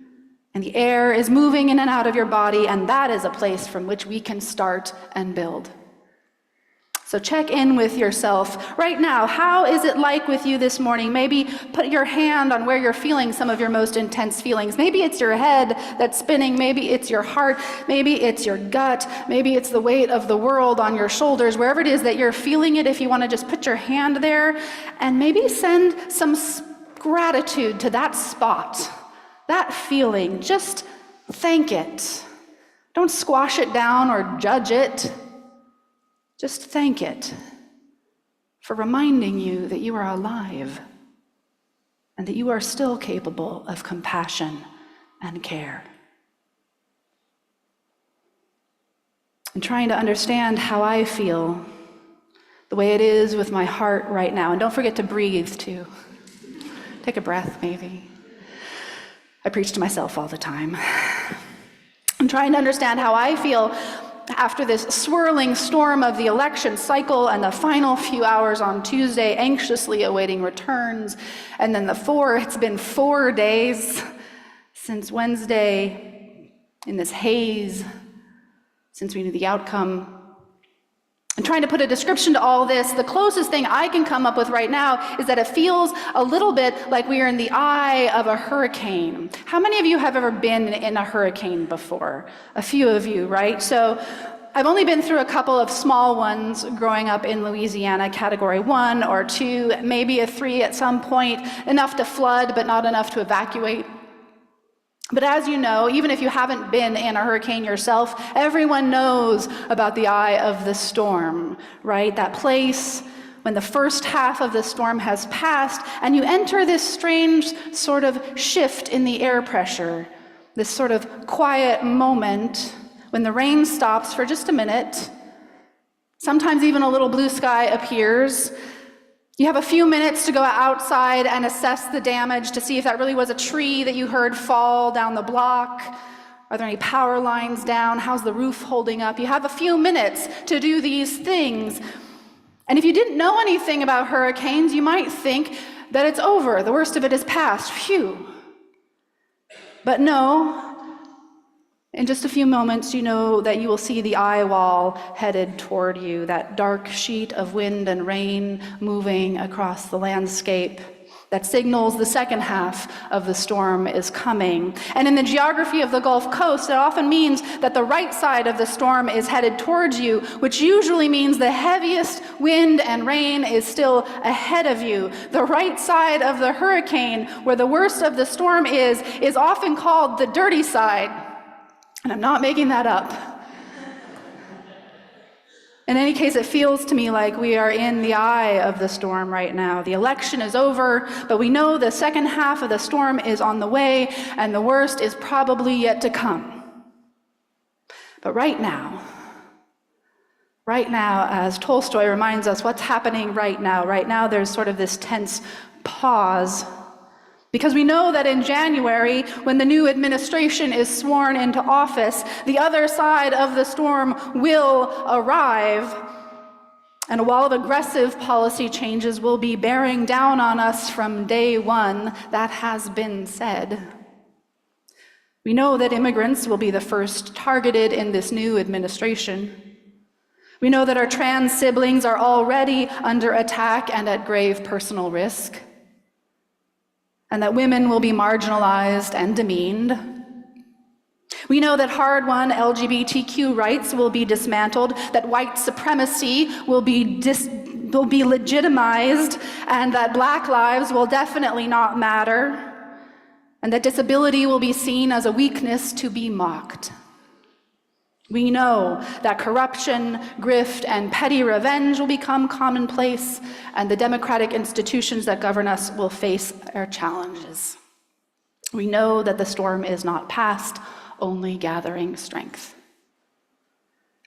and the air is moving in and out of your body, and that is a place from which we can start and build. So check in with yourself right now. How is it like with you this morning? Maybe put your hand on where you're feeling some of your most intense feelings. Maybe it's your head that's spinning. Maybe it's your heart. Maybe it's your gut. Maybe it's the weight of the world on your shoulders. Wherever it is that you're feeling it, if you want to just put your hand there and maybe send some gratitude to that spot, that feeling. Just thank it. Don't squash it down or judge it. Just thank it for reminding you that you are alive and that you are still capable of compassion and care. I'm trying to understand how I feel, the way it is with my heart right now. And don't forget to breathe too. Take a breath, maybe. I preach to myself all the time. I'm trying to understand how I feel after this swirling storm of the election cycle and the final few hours on Tuesday, anxiously awaiting returns. And then it's been 4 days since Wednesday in this haze, since we knew the outcome. And trying to put a description to all this, the closest thing I can come up with right now is that it feels a little bit like we are in the eye of a hurricane. How many of you have ever been in a hurricane before? A few of you, right? So I've only been through a couple of small ones growing up in Louisiana, category 1 or 2, maybe a 3 at some point, enough to flood, but not enough to evacuate. But as you know, even if you haven't been in a hurricane yourself, everyone knows about the eye of the storm, right? That place when the first half of the storm has passed, and you enter this strange sort of shift in the air pressure, this sort of quiet moment when the rain stops for just a minute. Sometimes even a little blue sky appears. You have a few minutes to go outside and assess the damage to see if that really was a tree that you heard fall down the block. Are there any power lines down? How's the roof holding up? You have a few minutes to do these things. And if you didn't know anything about hurricanes, you might think that it's over, the worst of it is past, phew. But no, in just a few moments, you know that you will see the eye wall headed toward you, that dark sheet of wind and rain moving across the landscape that signals the second half of the storm is coming. And in the geography of the Gulf Coast, it often means that the right side of the storm is headed towards you, which usually means the heaviest wind and rain is still ahead of you. The right side of the hurricane, where the worst of the storm is often called the dirty side. And I'm not making that up. In any case, it feels to me like we are in the eye of the storm right now. The election is over, but we know the second half of the storm is on the way, and the worst is probably yet to come. But right now, as Tolstoy reminds us, what's happening right now there's sort of this tense pause. Because we know that in January, when the new administration is sworn into office, the other side of the storm will arrive, and a wall of aggressive policy changes will be bearing down on us from day one. That has been said. We know that immigrants will be the first targeted in this new administration. We know that our trans siblings are already under attack and at grave personal risk, and that women will be marginalized and demeaned. We know that hard-won LGBTQ rights will be dismantled, that white supremacy will be legitimized, and that Black lives will definitely not matter, and that disability will be seen as a weakness to be mocked. We know that corruption, grift, and petty revenge will become commonplace, and the democratic institutions that govern us will face their challenges. We know that the storm is not past, only gathering strength.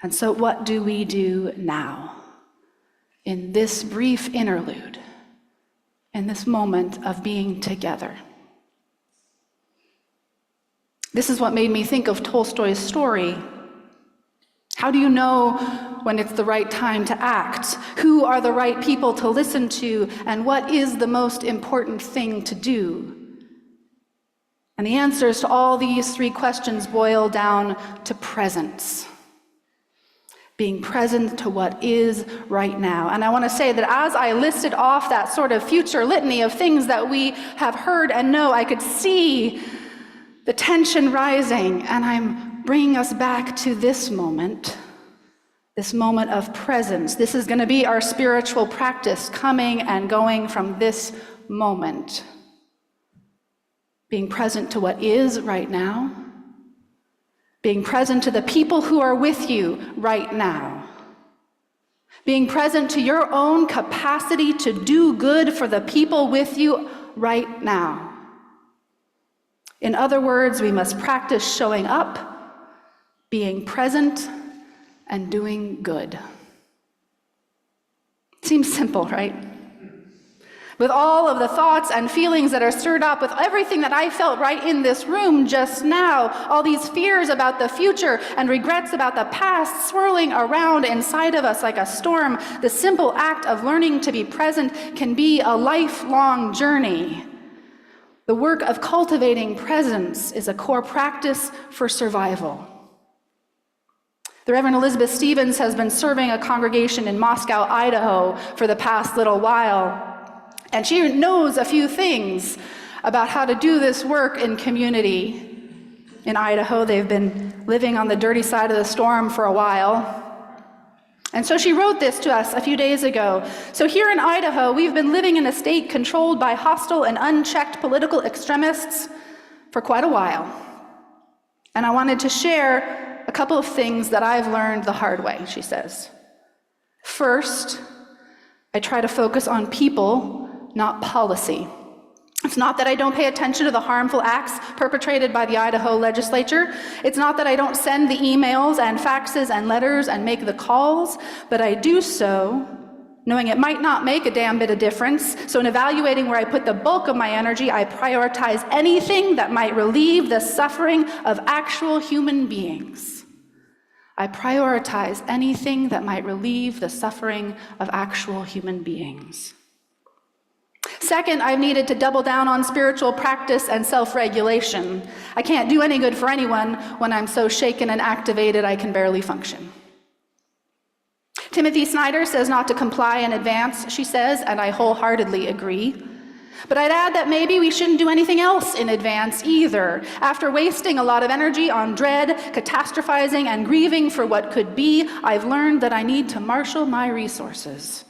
And so what do we do now, in this brief interlude, in this moment of being together? This is what made me think of Tolstoy's story. How do you know when it's the right time to act? Who are the right people to listen to? And what is the most important thing to do? And the answers to all these three questions boil down to presence. Being present to what is right now. And I want to say that as I listed off that sort of future litany of things that we have heard and know, I could see the tension rising, and I'm bringing us back to this moment of presence. This is going to be our spiritual practice, coming and going from this moment. Being present to what is right now. Being present to the people who are with you right now. Being present to your own capacity to do good for the people with you right now. In other words, we must practice showing up, being present, and doing good. Seems simple, right? With all of the thoughts and feelings that are stirred up, with everything that I felt right in this room just now, all these fears about the future and regrets about the past swirling around inside of us like a storm, the simple act of learning to be present can be a lifelong journey. The work of cultivating presence is a core practice for survival. The Reverend Elizabeth Stevens has been serving a congregation in Moscow, Idaho for the past little while, and she knows a few things about how to do this work in community. In Idaho, they've been living on the dirty side of the storm for a while. And so she wrote this to us a few days ago. So here in Idaho, we've been living in a state controlled by hostile and unchecked political extremists for quite a while. And I wanted to share a couple of things that I've learned the hard way, she says. First, I try to focus on people, not policy. It's not that I don't pay attention to the harmful acts perpetrated by the Idaho legislature. It's not that I don't send the emails and faxes and letters and make the calls, but I do so knowing it might not make a damn bit of difference. So in evaluating where I put the bulk of my energy, I prioritize anything that might relieve the suffering of actual human beings. I prioritize anything that might relieve the suffering of actual human beings. Second, I've needed to double down on spiritual practice and self-regulation. I can't do any good for anyone when I'm so shaken and activated I can barely function. Timothy Snyder says not to comply in advance, she says, and I wholeheartedly agree. But I'd add that maybe we shouldn't do anything else in advance either. After wasting a lot of energy on dread, catastrophizing, and grieving for what could be, I've learned that I need to marshal my resources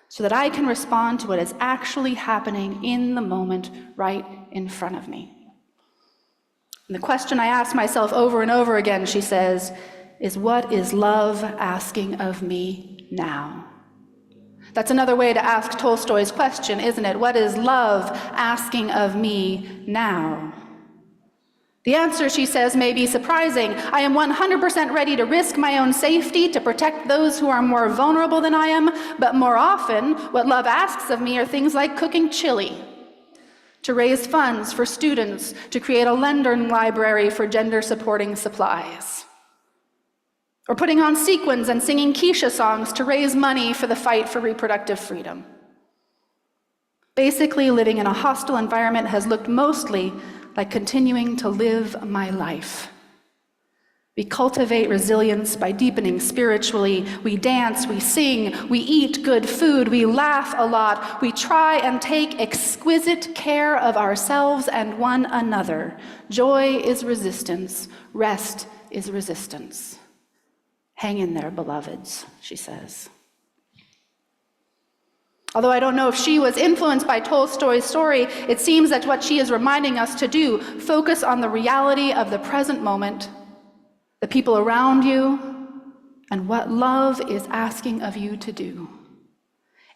so that I can respond to what is actually happening in the moment right in front of me. And the question I ask myself over and over again, she says, is what is love asking of me now? That's another way to ask Tolstoy's question, isn't it? What is love asking of me now? The answer, she says, may be surprising. I am 100% ready to risk my own safety to protect those who are more vulnerable than I am, but more often, what love asks of me are things like cooking chili, to raise funds for students, to create a Lendern library for gender-supporting supplies, or putting on sequins and singing Keisha songs to raise money for the fight for reproductive freedom. Basically, living in a hostile environment has looked mostly like continuing to live my life. We cultivate resilience by deepening spiritually. We dance, we sing, we eat good food, we laugh a lot. We try and take exquisite care of ourselves and one another. Joy is resistance, rest is resistance. Hang in there, beloveds, she says. Although I don't know if she was influenced by Tolstoy's story, it seems that what she is reminding us to do, focus on the reality of the present moment, the people around you, and what love is asking of you to do.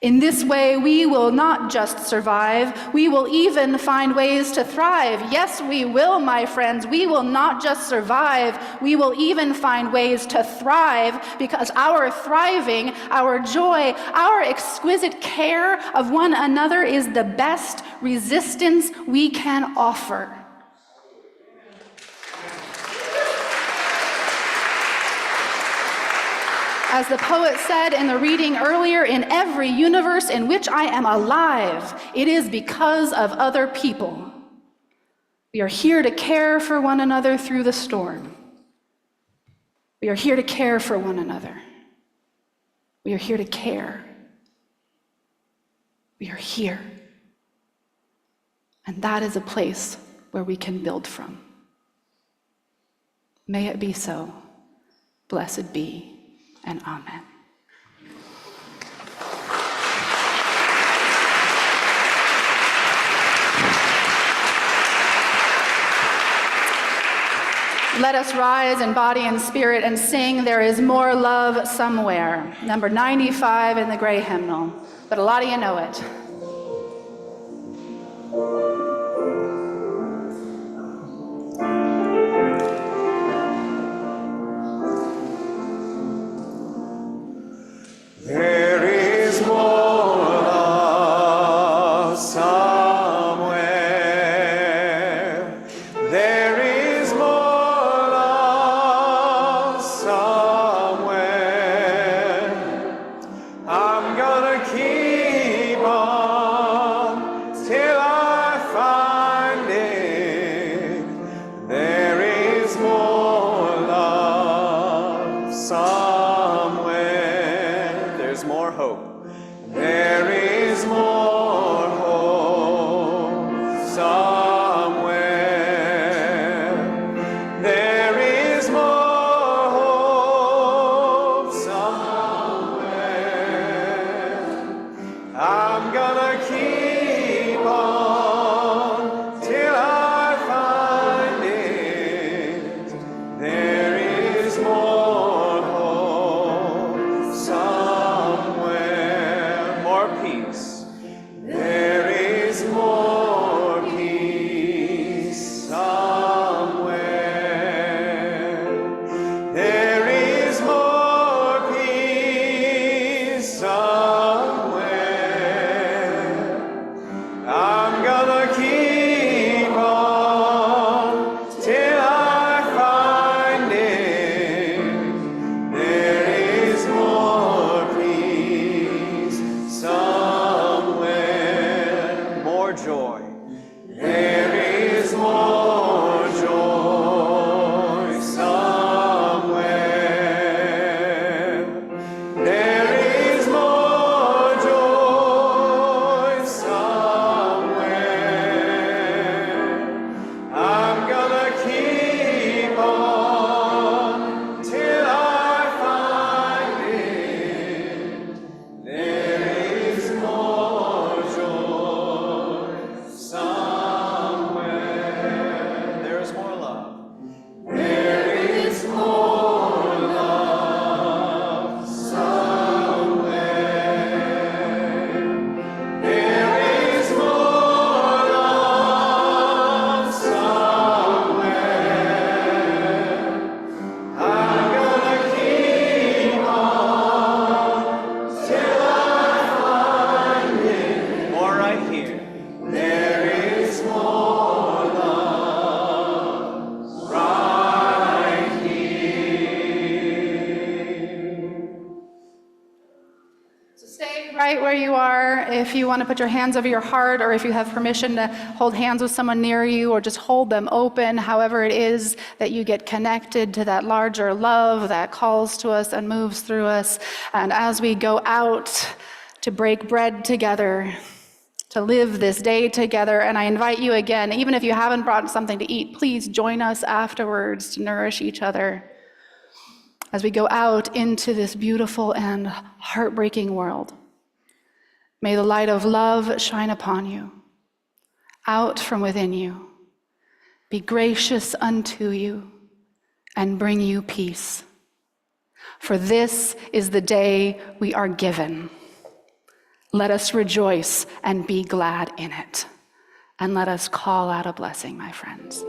In this way, we will not just survive, we will even find ways to thrive. Yes, we will, my friends. We will not just survive, we will even find ways to thrive, because our thriving, our joy, our exquisite care of one another is the best resistance we can offer. As the poet said in the reading earlier, in every universe in which I am alive, it is because of other people. We are here to care for one another through the storm. We are here to care for one another. We are here to care. We are here. And that is a place where we can build from. May it be so. Blessed be. And amen. Let us rise in body and spirit and sing There Is More Love Somewhere, number 95 in the Gray Hymnal. But a lot of you know it. There is more love somewhere. There is more love somewhere. I'm gonna keep on till I find it. There is more love somewhere. There's more hope. There is more hope somewhere. There is more hope somewhere. I'm gonna keep on till I find it. There is more hope somewhere. More right where you are. If you want to put your hands over your heart, or if you have permission to hold hands with someone near you, or just hold them open, however it is that you get connected to that larger love that calls to us and moves through us. And as we go out to break bread together, to live this day together, and I invite you again, even if you haven't brought something to eat, please join us afterwards to nourish each other as we go out into this beautiful and heartbreaking world. May the light of love shine upon you, out from within you, be gracious unto you, and bring you peace. For this is the day we are given. Let us rejoice and be glad in it. And let us call out a blessing, my friends.